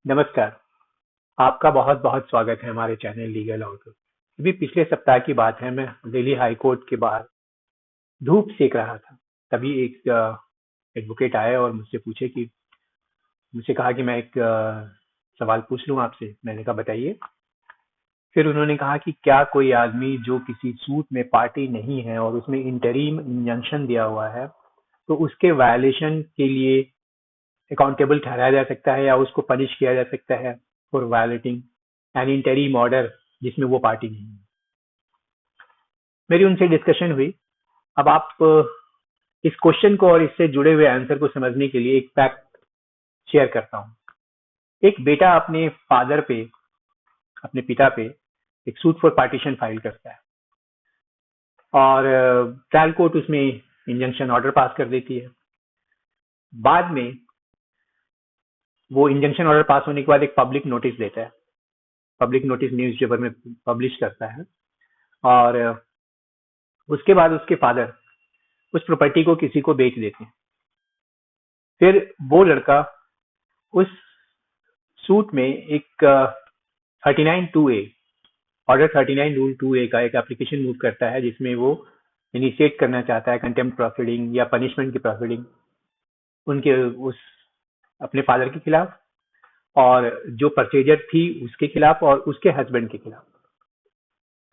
नमस्कार। आपका बहुत बहुत स्वागत है हमारे चैनल लीगल आउटलुक। अभी पिछले सप्ताह की बात है, मैं दिल्ली हाई कोर्ट के बाहर धूप सेक रहा था। तभी एक एडवोकेट आए और मुझसे कहा कि मैं एक सवाल पूछ लूं आपसे। मैंने कहा बताइए। फिर उन्होंने कहा कि क्या कोई आदमी जो किसी सूट में पार्टी नहीं है और उसमें इंटरिम इंजंक्शन दिया हुआ है, तो उसके वायलेशन के लिए अकाउंटेबल ठहराया जा सकता है या उसको पनिश किया जा सकता है for violating N interim order जिसमें वो पार्टी नहीं है। मेरी उनसे डिस्कशन हुई। अब आप इस क्वेश्चन को और इससे जुड़े हुए आंसर को समझने के लिए एक फैक्ट शेयर करता हूँ। एक बेटा अपने पिता पे एक सूट फॉर पार्टीशन फाइल करता है और ट्रायल कोर्ट उसमें इंजंक्शन ऑर्डर पास कर देती है। बाद में वो इंजंक्शन ऑर्डर पास होने के बाद एक पब्लिक नोटिस देता है, पब्लिक नोटिस न्यूज़पेपर में पब्लिश करता है और उसके बाद उसके फादर उस प्रॉपर्टी को किसी को बेच देते हैं। फिर वो लड़का उस सूट में एक 39(2)(a) ऑर्डर 39 रूल 2A का एक एप्लीकेशन मूव करता है, जिसमें वो इनिशिएट करना चाहता है कंटेम्प्ट प्रोसीडिंग या पनिशमेंट की प्रोसीडिंग उनके उस अपने फादर के खिलाफ और जो परचेजर थी उसके खिलाफ और उसके हस्बैंड के खिलाफ।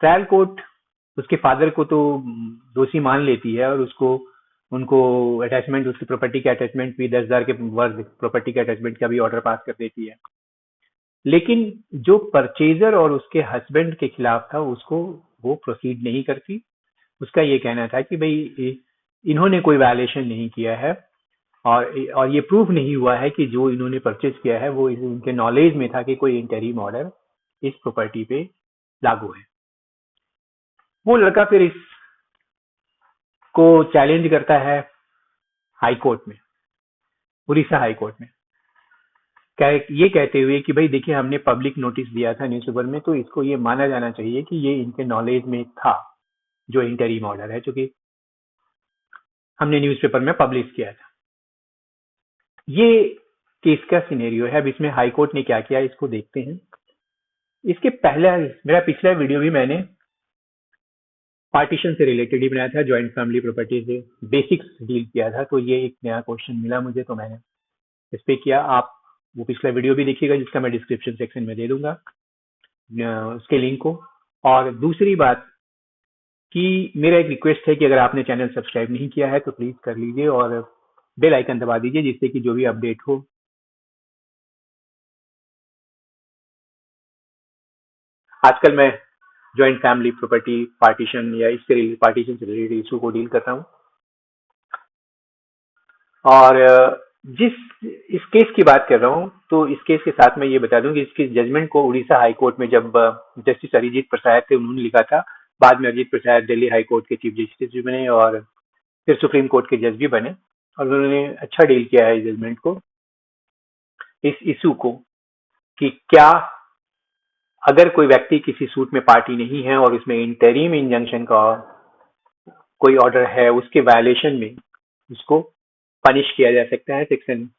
ट्रायल कोर्ट उसके फादर को तो दोषी मान लेती है और उनको अटैचमेंट, उसकी प्रॉपर्टी के अटैचमेंट भी 10,000 के वर्थ प्रॉपर्टी के अटैचमेंट का भी ऑर्डर पास कर देती है। लेकिन जो परचेजर और उसके हस्बैंड के खिलाफ था उसको वो प्रोसीड नहीं करती। उसका ये कहना था कि भाई इन्होंने कोई वायलेशन नहीं किया है और ये प्रूफ नहीं हुआ है कि जो इन्होंने परचेज किया है वो इनके नॉलेज में था कि कोई इंटरिम ऑर्डर इस प्रॉपर्टी पे लागू है। वो लड़का फिर इसको चैलेंज करता है हाई कोर्ट में, उड़ीसा हाई कोर्ट में, ये कहते हुए कि भाई देखिए, हमने पब्लिक नोटिस दिया था न्यूज़पेपर में, तो इसको ये माना जाना चाहिए कि ये इनके नॉलेज में था जो इंटरिम ऑर्डर है, क्योंकि हमने न्यूज़पेपर में पब्लिश किया था। ये केस का सिनेरियो है। अब इसमें हाई कोर्ट ने क्या किया इसको देखते हैं। इसके पहले मेरा पिछला वीडियो भी मैंने पार्टीशन से रिलेटेड ही बनाया था, ज्वाइंट फैमिली प्रॉपर्टी से बेसिक्स डील किया था। तो ये एक नया क्वेश्चन मिला मुझे, तो मैंने इस पे किया। आप वो पिछला वीडियो भी देखिएगा, जिसका मैं डिस्क्रिप्शन सेक्शन में दे दूंगा उसके लिंक को। और दूसरी बात कि मेरा एक रिक्वेस्ट है कि अगर आपने चैनल सब्सक्राइब नहीं किया है तो प्लीज कर लीजिए और बेल आइकन दबा दीजिए, जिससे कि जो भी अपडेट हो आजकल मैं ज्वाइंट फैमिली प्रॉपर्टी पार्टीशन या पार्टीशन से रिलेटेड इशू को डील कर रहा हूँ। और इस केस की बात कर रहा हूँ, तो इस केस के साथ मैं ये बता दूं कि इसके जजमेंट को उड़ीसा हाई कोर्ट में जब जस्टिस अरिजीत प्रसाद थे उन्होंने लिखा था। बाद में अरिजीत प्रसाद दिल्ली हाई कोर्ट के चीफ जस्टिस भी बने और फिर सुप्रीम कोर्ट के जज भी बने, और उन्होंने अच्छा डील किया है जजमेंट को, इस इशू को, कि क्या अगर कोई व्यक्ति किसी सूट में पार्टी नहीं है और इसमें इंटरिम इंजंक्शन का कोई ऑर्डर है, उसके वायलेशन में उसको पनिश किया जा सकता है section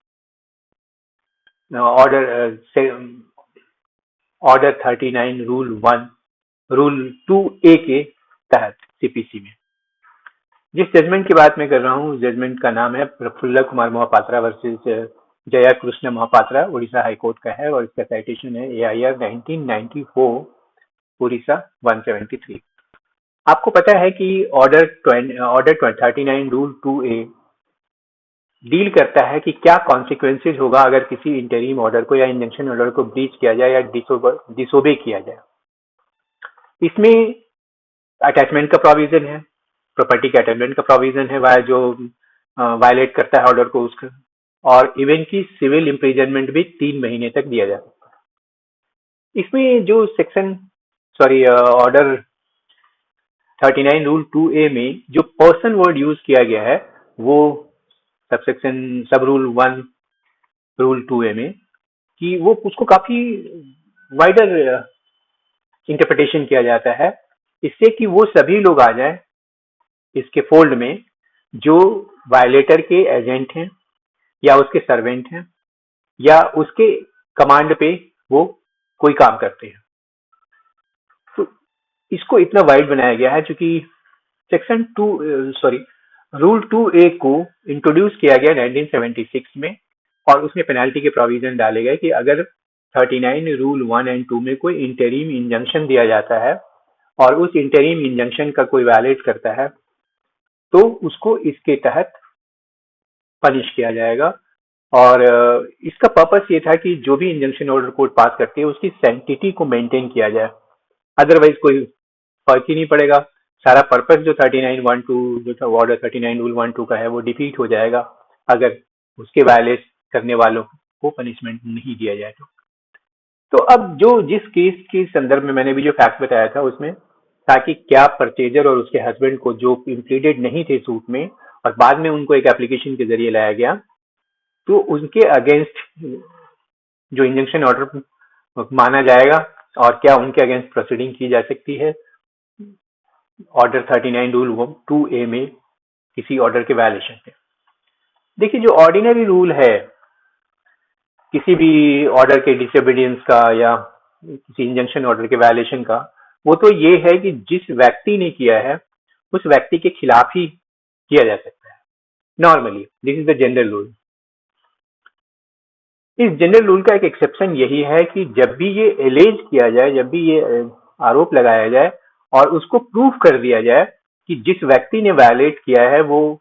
order order 39 rule 2A के तहत सीपीसी में। जिस जजमेंट की बात मैं कर रहा हूँ, जजमेंट का नाम है Prafulla Kumar Mohapatra versus Jaya Krishna Mohapatra, Orissa high court का है और इसका साइटेशन है AIR 1994 उड़ीसा 173। आपको पता है कि ऑर्डर 39 रूल 2A डील करता है कि क्या कॉन्सिक्वेंसेज होगा अगर किसी इंटरिम ऑर्डर को या इंजंक्शन ऑर्डर को ब्रीच किया जाए या डिसोबे किया जाए। इसमें अटैचमेंट का प्रोविजन है, प्रॉपर्टी के अटैचमेंट का प्रोविजन है, वह जो वायलेट करता है ऑर्डर को उसका, और इवन की सिविल इम्प्रिजनमेंट भी 3 महीने तक दिया जा सकता है। इसमें जो ऑर्डर 39 रूल 2A में जो पर्सन वर्ड यूज किया गया है, वो सब रूल 1 रूल 2A में, कि वो उसको काफी वाइडर इंटरप्रिटेशन किया जाता है, इससे कि वो सभी लोग आ जाए इसके फोल्ड में जो वायलेटर के एजेंट हैं या उसके सर्वेंट हैं या उसके कमांड पे वो कोई काम करते हैं। तो इसको इतना वाइड बनाया गया है क्योंकि सेक्शन 2 रूल 2A को इंट्रोड्यूस किया गया 1976 में, और उसमें पेनाल्टी के प्रोविजन डाले गए कि अगर 39 रूल 1 एंड 2 में कोई इंटरिम इंजंक्शन दिया जाता है और उस इंटरिम इंजंक्शन का कोई वायलेट करता है तो उसको इसके तहत पनिश किया जाएगा। और इसका पर्पस ये था कि जो भी इंजंक्शन ऑर्डर कोर्ट पास करती है उसकी सैंक्टिटी को मेंटेन किया जाए, अदरवाइज कोई फर्क ही नहीं पड़ेगा। सारा पर्पस जो 39(1)(2) जो था ऑर्डर 39 रूल 1-2 का है वो डिफीट हो जाएगा अगर उसके वायलेट करने वालों को पनिशमेंट नहीं दिया जाए तो अब जो जिस केस के संदर्भ में मैंने भी जो फैक्ट बताया था उसमें था कि क्या परचेजर और उसके हस्बैंड को जो इंप्लीडेड नहीं थे सूट में और बाद में उनको एक एप्लीकेशन के जरिए लाया गया, तो उनके अगेंस्ट जो इंजंक्शन ऑर्डर माना जाएगा और क्या उनके अगेंस्ट प्रोसीडिंग की जा सकती है ऑर्डर 39 रूल 2A में किसी ऑर्डर के वायलेशन में। देखिए, जो ऑर्डिनरी रूल है किसी भी ऑर्डर के डिसोबीडियंस का या किसी इंजंक्शन ऑर्डर के वायलेशन का, वो तो ये है कि जिस व्यक्ति ने किया है उस व्यक्ति के खिलाफ ही किया जा सकता है। Normally this is the general rule. इस जनरल रूल का एक एक्सेप्शन यही है कि जब भी ये एलेज किया जाए, जब भी ये आरोप लगाया जाए और उसको प्रूफ कर दिया जाए कि जिस व्यक्ति ने वायलेट किया है वो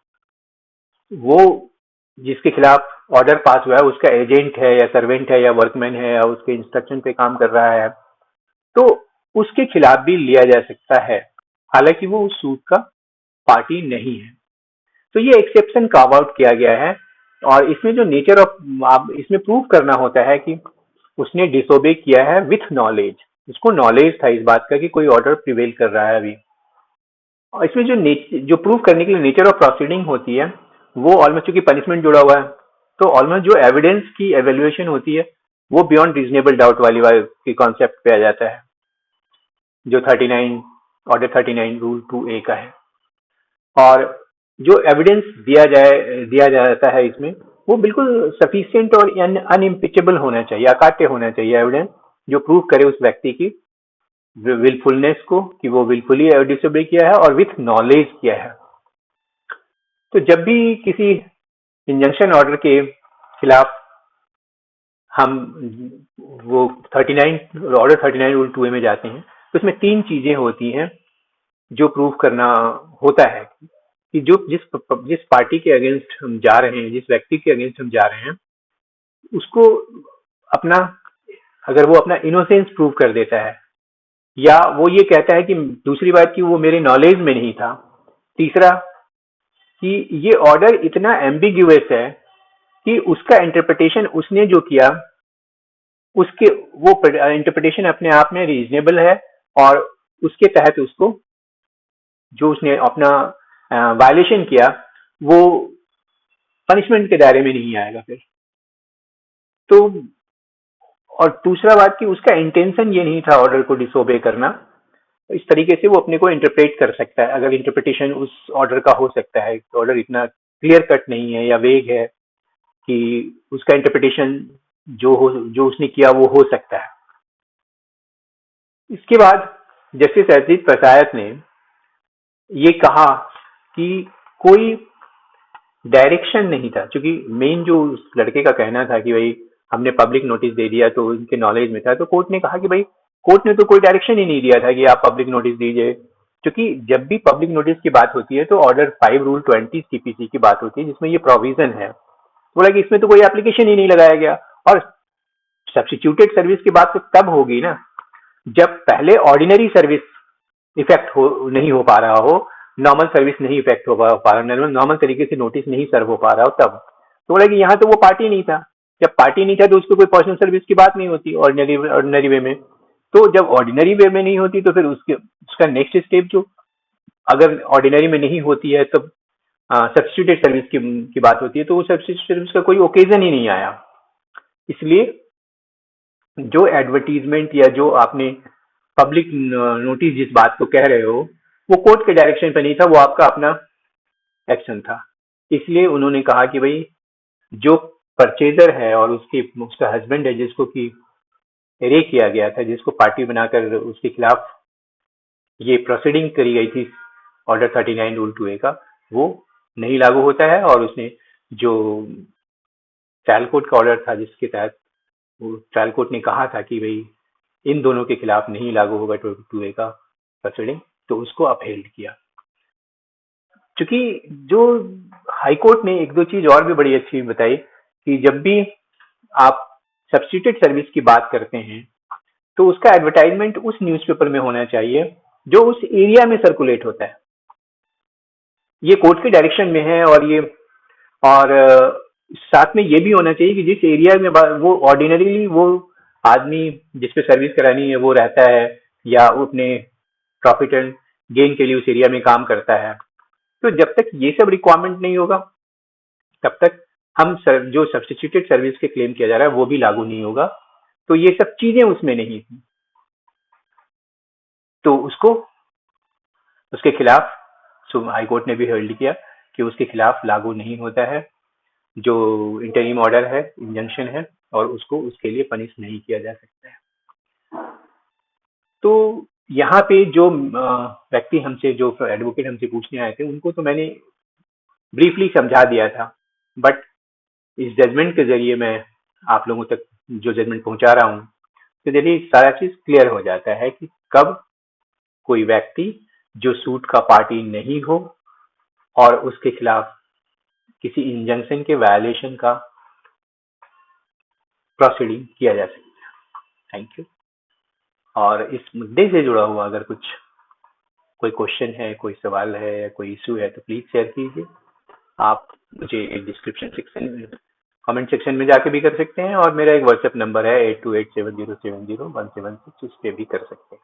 जिसके खिलाफ ऑर्डर पास हुआ है उसका एजेंट है या सर्वेंट है या वर्कमैन है या उसके इंस्ट्रक्शन पे काम कर रहा है, तो उसके खिलाफ भी लिया जा सकता है, हालांकि वो उस सूट का पार्टी नहीं है। तो ये एक्सेप्शन कार्व आउट किया गया है और इसमें जो नेचर ऑफ, इसमें प्रूफ करना होता है कि उसने डिसोबे किया है विथ नॉलेज, उसको नॉलेज था इस बात का कि कोई ऑर्डर प्रिवेल कर रहा है अभी। और इसमें जो प्रूफ करने के लिए नेचर ऑफ प्रोसीडिंग होती है वो ऑलमोस्ट, क्योंकि पनिशमेंट जुड़ा हुआ है तो ऑलमोस्ट जो एविडेंस की एवेल्युएशन होती है वो बियॉन्ड रीजनेबल डाउट वाली के कॉन्सेप्ट पे आ जाता है जो 39 ऑर्डर 39 रूल 2A का है। और जो एविडेंस दिया जाता है इसमें वो बिल्कुल सफिशिएंट और अनइम्पिचेबल होना चाहिए, अकाट्य होना चाहिए एविडेंस जो प्रूव करे उस व्यक्ति की विलफुलनेस को कि वो विलफुली डिसोबे किया है और विथ नॉलेज किया है। तो जब भी किसी इंजंक्शन ऑर्डर के खिलाफ हम वो 39 ऑर्डर 39 रूल 2A में जाते हैं तो उसमें 3 चीजें होती हैं जो प्रूफ करना होता है कि जो जिस पार्टी के अगेंस्ट हम जा रहे हैं, जिस व्यक्ति के अगेंस्ट हम जा रहे हैं, उसको अपना, अगर वो अपना इनोसेंस प्रूव कर देता है या वो ये कहता है कि दूसरी बात कि वो मेरे नॉलेज में नहीं था, तीसरा कि ये ऑर्डर इतना एम्बिग्यूअस है कि उसका इंटरप्रिटेशन उसने जो किया उसके वो इंटरप्रिटेशन अपने आप में रीजनेबल है और उसके तहत उसको जो उसने अपना वायलेशन किया वो पनिशमेंट के दायरे में नहीं आएगा फिर। तो और दूसरा बात कि उसका इंटेंशन ये नहीं था ऑर्डर को डिसोबे करना, इस तरीके से वो अपने को इंटरप्रेट कर सकता है अगर इंटरप्रिटेशन उस ऑर्डर का हो सकता है। ऑर्डर इतना क्लियर कट नहीं है या वेग है कि उसका इंटरप्रिटेशन जो उसने किया वो हो सकता है। इसके बाद जस्टिस अजीत पसायत ने ये कहा कि कोई डायरेक्शन नहीं था, क्योंकि मेन जो उस लड़के का कहना था कि भाई हमने पब्लिक नोटिस दे दिया तो उनके नॉलेज में था, तो कोर्ट ने कहा कि भाई कोर्ट ने तो कोई डायरेक्शन ही नहीं दिया था कि आप पब्लिक नोटिस दीजिए, क्योंकि जब भी पब्लिक नोटिस की बात होती है तो ऑर्डर 5 रूल 20 CPC की बात होती है जिसमें ये प्रोविजन है। बोला कि इसमें तो कोई एप्लीकेशन ही नहीं लगाया गया। और सब्स्टिट्यूटेड सर्विस की बात तो तब होगी ना जब पहले ऑर्डिनरी सर्विस इफेक्ट नहीं हो पा रहा हो, नॉर्मल सर्विस नहीं इफेक्ट हो पा रहा, नॉर्मल तरीके से नोटिस नहीं सर्व हो पा रहा हो तब। तो बोला कि यहाँ तो वो पार्टी नहीं था, जब पार्टी नहीं था तो उसको कोई पर्सनल सर्विस की बात नहीं होती ऑर्डिनरी वे में। तो जब ऑर्डिनरी वे में नहीं होती तो फिर उसका नेक्स्ट स्टेप जो अगर ऑर्डिनरी में नहीं होती है तब सब्स्टिट्यूटेड सर्विस की बात होती है, तो वो सब्स्टिट्यूटेड सर्विस का कोई ओकेजन ही नहीं आया। इसलिए जो एडवर्टीजमेंट या जो आपने पब्लिक नोटिस जिस बात को कह रहे हो वो कोर्ट के डायरेक्शन पे नहीं था, वो आपका अपना एक्शन था। इसलिए उन्होंने कहा कि भाई जो परचेजर है और उसका हस्बैंड है जिसको कि रे किया गया था, जिसको पार्टी बनाकर उसके खिलाफ ये प्रोसीडिंग करी गई थी ऑर्डर 39 रूल 2A का, वो नहीं लागू होता है। और उसने जो ट्रायल कोर्ट का ऑर्डर था जिसके तहत वो ट्रायल कोर्ट ने कहा था कि भाई इन दोनों के खिलाफ नहीं लागू होगा 2A का प्रोसीडिंग, तो उसको अपहेल्ड किया। क्योंकि जो हाई कोर्ट ने एक दो चीज और भी बड़ी अच्छी बताई कि जब भी आप सब्स्टिट्यूटेड सर्विस की बात करते हैं तो उसका एडवर्टाइजमेंट उस न्यूज़पेपर में होना चाहिए जो उस एरिया में सर्कुलेट होता है। ये कोर्ट के डायरेक्शन में है। और साथ में ये भी होना चाहिए कि जिस एरिया में वो ऑर्डिनरीली वो आदमी जिस पे सर्विस करानी है वो रहता है या वो अपने प्रॉफिट एंड गेन के लिए उस एरिया में काम करता है, तो जब तक ये सब रिक्वायरमेंट नहीं होगा तब तक जो सब्स्टिट्यूटेड सर्विस के क्लेम किया जा रहा है वो भी लागू नहीं होगा। तो ये सब चीजें उसमें नहीं थी, तो उसको उसके खिलाफ हाई कोर्ट ने भी होल्ड किया कि उसके खिलाफ लागू नहीं होता है जो इंटरिम ऑर्डर है, इंजंक्शन है, और उसको उसके लिए पनिश नहीं किया जा सकता है। तो यहाँ पे जो व्यक्ति हमसे, जो एडवोकेट हमसे पूछने आए थे, उनको तो मैंने ब्रीफली समझा दिया था, बट इस जजमेंट के जरिए मैं आप लोगों तक जो जजमेंट पहुंचा रहा हूँ, तो जरिए सारा चीज क्लियर हो जाता है कि कब कोई व्यक्ति जो सूट का पार्टी नहीं हो और उसके खिलाफ किसी इंजंक्शन के वायलेशन का प्रोसीडिंग किया जा सकता है। Thank you. और इस मुद्दे से जुड़ा हुआ अगर कोई क्वेश्चन है, कोई सवाल है या कोई इशू है तो प्लीज शेयर कीजिए। आप मुझे डिस्क्रिप्शन सेक्शन में, कमेंट सेक्शन में जाके भी कर सकते हैं, और मेरा एक व्हाट्सएप नंबर है 8287070176, उस पर भी कर सकते हैं।